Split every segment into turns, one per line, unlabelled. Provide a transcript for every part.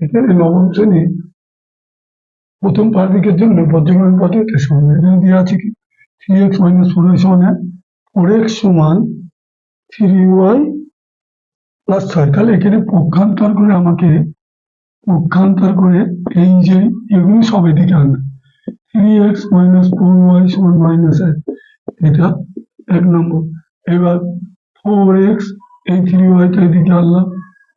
এখানে নবম শ্রেণী প্রথম প্রাথমিকের জন্য পর্যবেক্ষণ পদ্ধতিতে সমাধান এখানে দেওয়া আছে কি 3x - 4y সমান 4x সমান 3y প্লাস 6। তাহলে এখানে পক্ষান্তর করে আমাকে এই যে এগুলো সব এদিকে আনবে 3x - 4y সমান -1, এটা 1 নম্বর। এবার 4x এই 3y টা এদিকে আনলাম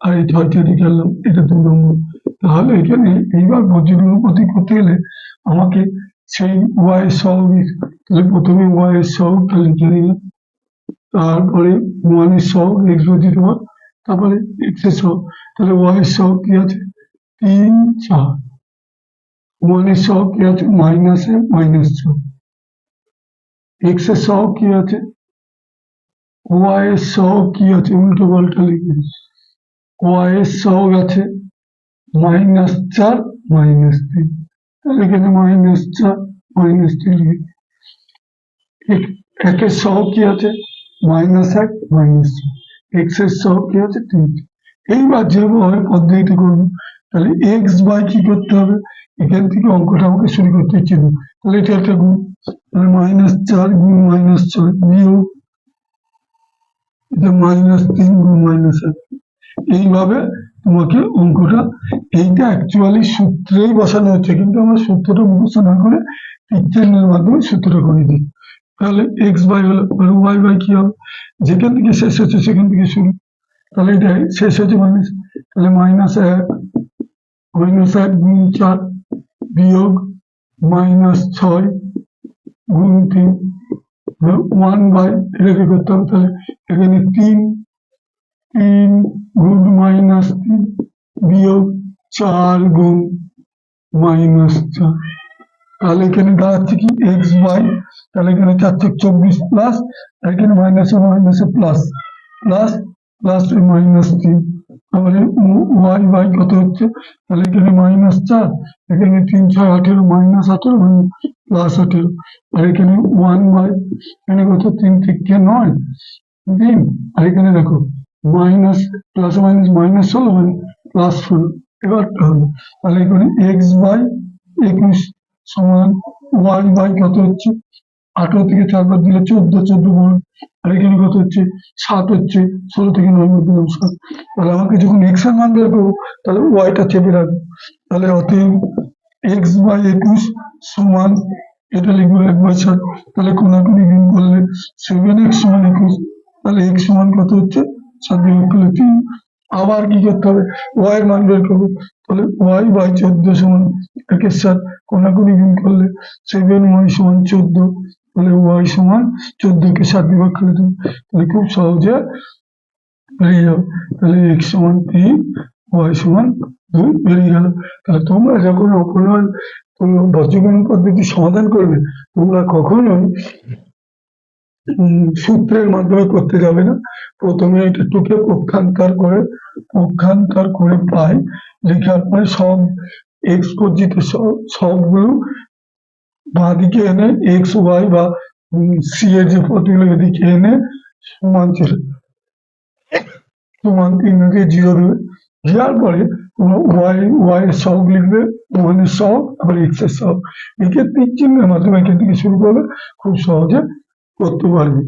আর এই 6টা এদিকে আনলাম, এটা 2 নম্বর। তাহলে এখানে এইবার পর্যবেক্ষণ পদ্ধতি করতে গেলে আমাকে সেই y এর সহগ, তাহলে প্রথমে y এর সহগটা লিখে নিলাম, তারপরে 1 এর সহগ x বর্জিত হয়, তারপরে x এর সহগ, তাহলে y এর সহগ কি আছে 3 4, 1 এর সহগ কি আছে -6, x এর সহগ কি আছে, y এর সহগ কি আছে উল্টো পাল্টা লিখে, y এর সহগ আছে -4 -3, তাহলে এখানে -4 -3 লিখে, একের সহগ কি আছে -1 -6, x এর সহগ কি আছে 3। এইবার যেভাবে পদ্ধতিতে করবো, তাহলে x বাই কি করতে হবে, এখান থেকে অঙ্কটা আমাকে শুরু করতে ইচ্ছে না, তাহলে এটা একটা গুণ, তাহলে -4 গুণ -6 বিয়োগ এটা -3 গুণ -1। এইভাবে তোমাকে অঙ্কটা, এইটা অ্যাকচুয়ালি সূত্রেই বসানো হচ্ছে, কিন্তু আমরা সূত্রটা মুখস্থ না করে চিহ্নের মাধ্যমে সূত্রটা করে দিই। তাহলে এক্স বাই হলো, ওয়াই বাই কি হবে, যেখান থেকে শেষ হচ্ছে সেখান থেকে শুরু, তাহলে এটা শেষ হচ্ছে মাইনাস, তাহলে -1 গুণ 4 বিয়োগ -6 গুণ 3 1 বাই, এটাকে করতে হবে, তাহলে এখানে 3 গুণ -3 বিয়োগ 4 গুণ -4, তাহলে এখানে দাঁড়াচ্ছে কি এক্স বাই, তাহলে এখানে 4 × 24 প্লাস, আর এখানে মাইনাসে প্লাস প্লাস প্লাস -3, তাহলে ওয়াই বাই কত হচ্ছে, তাহলে এখানে -4, এখানে 3 × 6 = 18 -18 প্লাস 18, আর এখানে 1 বাই, এখানে কত 3 × 9 3, আর এখানে দেখো মাইনাস প্লাস মাইনাস -16 +16, এবার তাহলে এখানে এক্স বাই 21 সমান ওয়াই বাই কত হচ্ছে 18 থেকে 4 বাদ দিলে 14 বল, আর এখানে কত হচ্ছে 7 হচ্ছে, 16 থেকে 9 বাদ দিলাম 7। তাহলে আমাকে যখন এক্স এর মান বের করবো, তাহলে ওয়াইটা চেপে রাখবো, তাহলে অতএব এক্স বাই 21 সমান, এটা লিখবো 1/7, তাহলে কোনাকুনি গুণ করলে 7x সমান 21, তাহলে এক্স সমান কত হচ্ছে 7 বিয়োগ করলে 3। আবার কি করতে হবে, ওয়াই এর মান বের করবো, তাহলে ওয়াই বাই 14 সমান 1/7, কোনাকুনি গুণ করলে 7y সমান 14, তাহলে ওয়াই সমান 14 কে 7 বিভাগ করলে 2, তাহলে খুব সহজে বেরিয়ে যাবে, তাহলে x সমান 3, ওয়াই সমান 2 বেরিয়ে গেল। তাহলে তোমরা যখন অপনয়ন পর্যবেক্ষণ পদ্ধতি সমাধান করবে, তোমরা কখনোই সূত্রের মাধ্যমে করতে যাবে না, প্রথমে এটা টুকে পক্ষান্তর করে পাই, লেখার পরে সব এক্স বর্জিত সবগুলো বাঁ দিকে এনে এক্স ওয়াই বা সি এর যে পদগুলো এদিকে এনে সমান 3 দিয়ে 0 দেবে, দেওয়ার পরে তোমরা ওয়াই এর সহগ লিখবে, 1 এর সহগ, আবার এক্স এর সহগ, এক্ষেত্রে চিহ্নের মাধ্যমে এখান থেকে শুরু করবে, খুব সহজে করতে পারবে।